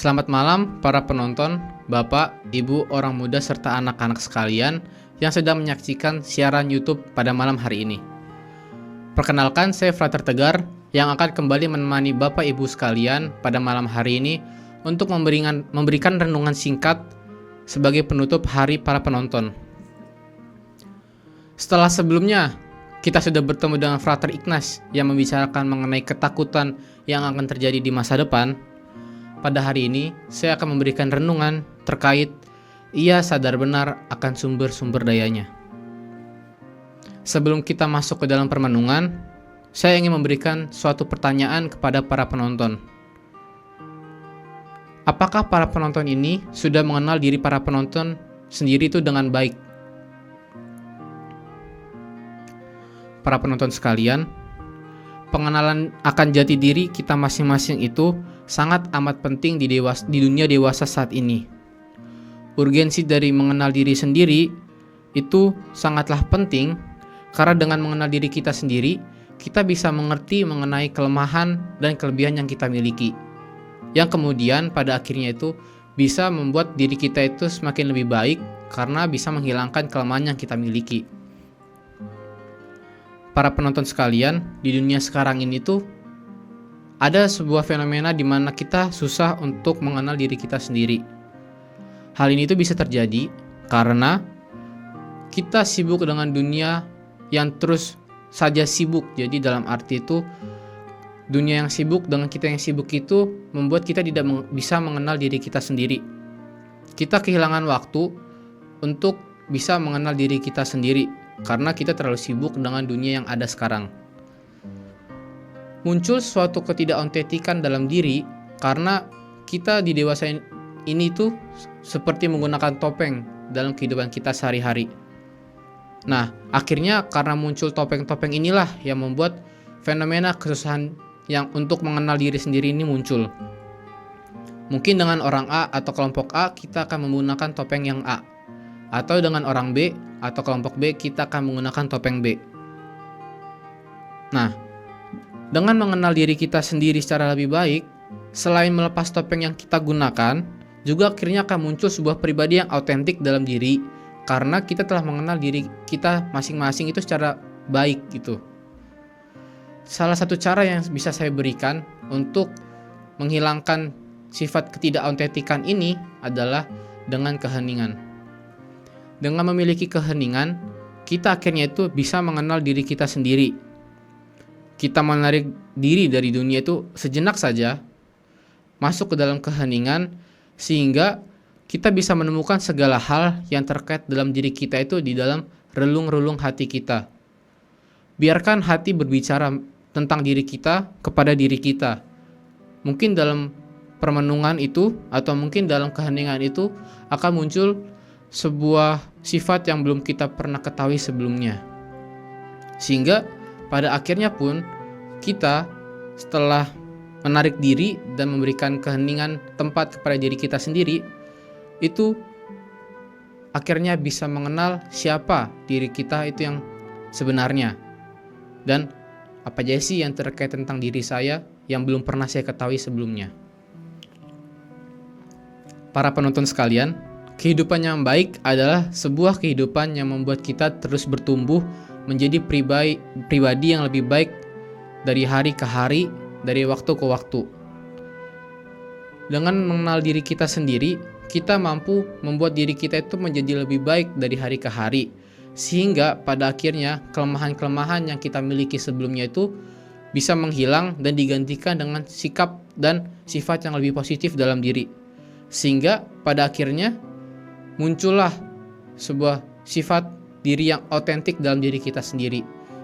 Selamat malam para penonton, Bapak, Ibu, orang muda, serta anak-anak sekalian yang sedang menyaksikan siaran YouTube pada malam hari ini. Perkenalkan, saya Frater Tegar yang akan kembali menemani Bapak Ibu sekalian pada malam hari ini untuk memberikan renungan singkat sebagai penutup hari para penonton. Setelah sebelumnya, kita sudah bertemu dengan Frater Ignas yang membicarakan mengenai ketakutan yang akan terjadi di masa depan. Pada hari ini, saya akan memberikan renungan terkait ia sadar benar akan sumber-sumber dayanya. Sebelum kita masuk ke dalam permenungan, saya ingin memberikan suatu pertanyaan kepada para penonton. Apakah para penonton ini sudah mengenal diri para penonton sendiri itu dengan baik? Para penonton sekalian, pengenalan akan jati diri kita masing-masing itu sangat amat penting di dunia dewasa saat ini. Urgensi dari mengenal diri sendiri itu sangatlah penting karena dengan mengenal diri kita sendiri, kita bisa mengerti mengenai kelemahan dan kelebihan yang kita miliki. Yang kemudian pada akhirnya itu bisa membuat diri kita itu semakin lebih baik karena bisa menghilangkan kelemahan yang kita miliki. Para penonton sekalian, di dunia sekarang ini tuh ada sebuah fenomena di mana kita susah untuk mengenal diri kita sendiri. Hal ini tuh bisa terjadi karena kita sibuk dengan dunia yang terus saja sibuk. Jadi dalam arti itu dunia yang sibuk dengan kita yang sibuk itu membuat kita tidak bisa mengenal diri kita sendiri. Kita kehilangan waktu untuk bisa mengenal diri kita sendiri karena kita terlalu sibuk dengan dunia yang ada sekarang. Muncul suatu ketidakontentikan dalam diri karena kita di dewasa ini tuh seperti menggunakan topeng dalam kehidupan kita sehari-hari. Nah, akhirnya karena muncul topeng-topeng inilah yang membuat fenomena kesusahan yang untuk mengenal diri sendiri ini muncul. Mungkin dengan orang A atau kelompok A kita akan menggunakan topeng yang A, atau dengan orang B atau kelompok B kita akan menggunakan topeng B. Nah, dengan mengenal diri kita sendiri secara lebih baik, selain melepas topeng yang kita gunakan, juga akhirnya akan muncul sebuah pribadi yang autentik dalam diri karena kita telah mengenal diri kita masing-masing itu secara baik gitu. Salah satu cara yang bisa saya berikan untuk menghilangkan sifat ketidakontentikan ini adalah dengan keheningan. Dengan memiliki keheningan, kita akhirnya itu bisa mengenal diri kita sendiri. Kita menarik diri dari dunia itu sejenak saja, masuk ke dalam keheningan, sehingga kita bisa menemukan segala hal yang terkait dalam diri kita itu di dalam relung-relung hati kita. Biarkan hati berbicara tentang diri kita kepada diri kita. Mungkin dalam permenungan itu atau mungkin dalam keheningan itu akan muncul sebuah sifat yang belum kita pernah ketahui sebelumnya. Sehingga pada akhirnya pun kita setelah menarik diri dan memberikan keheningan tempat kepada diri kita sendiri, itu akhirnya bisa mengenal siapa diri kita itu yang sebenarnya. Dan apa aja sih yang terkait tentang diri saya yang belum pernah saya ketahui sebelumnya. Para penonton sekalian, kehidupan yang baik adalah sebuah kehidupan yang membuat kita terus bertumbuh menjadi pribadi yang lebih baik dari hari ke hari, dari waktu ke waktu. Dengan mengenal diri kita sendiri, kita mampu membuat diri kita itu menjadi lebih baik dari hari ke hari. Sehingga pada akhirnya kelemahan-kelemahan yang kita miliki sebelumnya itu bisa menghilang dan digantikan dengan sikap dan sifat yang lebih positif dalam diri. Sehingga pada akhirnya muncullah sebuah sifat diri yang autentik dalam diri kita sendiri.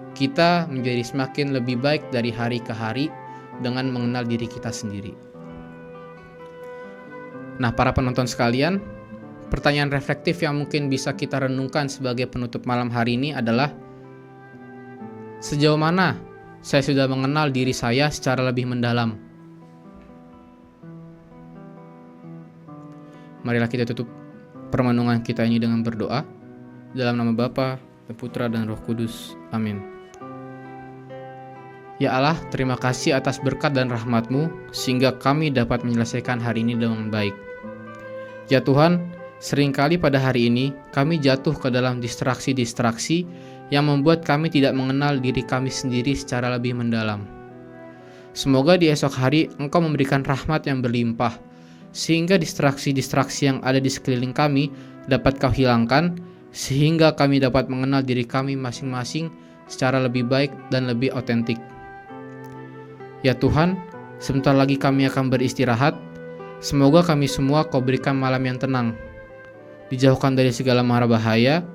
Kita menjadi semakin lebih baik dari hari ke hari dengan mengenal diri kita sendiri. Nah, para penonton sekalian, pertanyaan reflektif yang mungkin bisa kita renungkan sebagai penutup malam hari ini adalah, sejauh mana saya sudah mengenal diri saya secara lebih mendalam? Marilah kita tutup permenungan kita ini dengan berdoa. Dalam nama Bapa, dan Putra, dan Roh Kudus. Amin. Ya Allah, terima kasih atas berkat dan rahmat-Mu, sehingga kami dapat menyelesaikan hari ini dengan baik. Ya Tuhan, seringkali pada hari ini kami jatuh ke dalam distraksi-distraksi yang membuat kami tidak mengenal diri kami sendiri secara lebih mendalam. Semoga di esok hari Engkau memberikan rahmat yang berlimpah, sehingga distraksi-distraksi yang ada di sekeliling kami dapat Kau hilangkan, sehingga kami dapat mengenal diri kami masing-masing secara lebih baik dan lebih otentik. Ya Tuhan, sebentar lagi kami akan beristirahat. Semoga kami semua Kau berikan malam yang tenang, dijauhkan dari segala mara bahaya,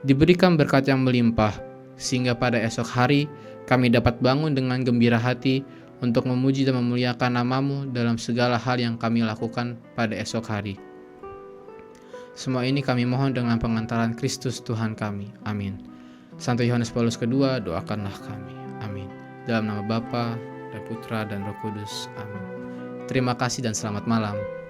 diberikan berkat yang melimpah, sehingga pada esok hari kami dapat bangun dengan gembira hati untuk memuji dan memuliakan nama-Mu dalam segala hal yang kami lakukan pada esok hari. Semua ini kami mohon dengan pengantaran Kristus Tuhan kami. Amin. Santo Yohanes Paulus II, doakanlah kami. Amin. Dalam nama Bapa dan Putra dan Roh Kudus. Amin. Terima kasih dan selamat malam.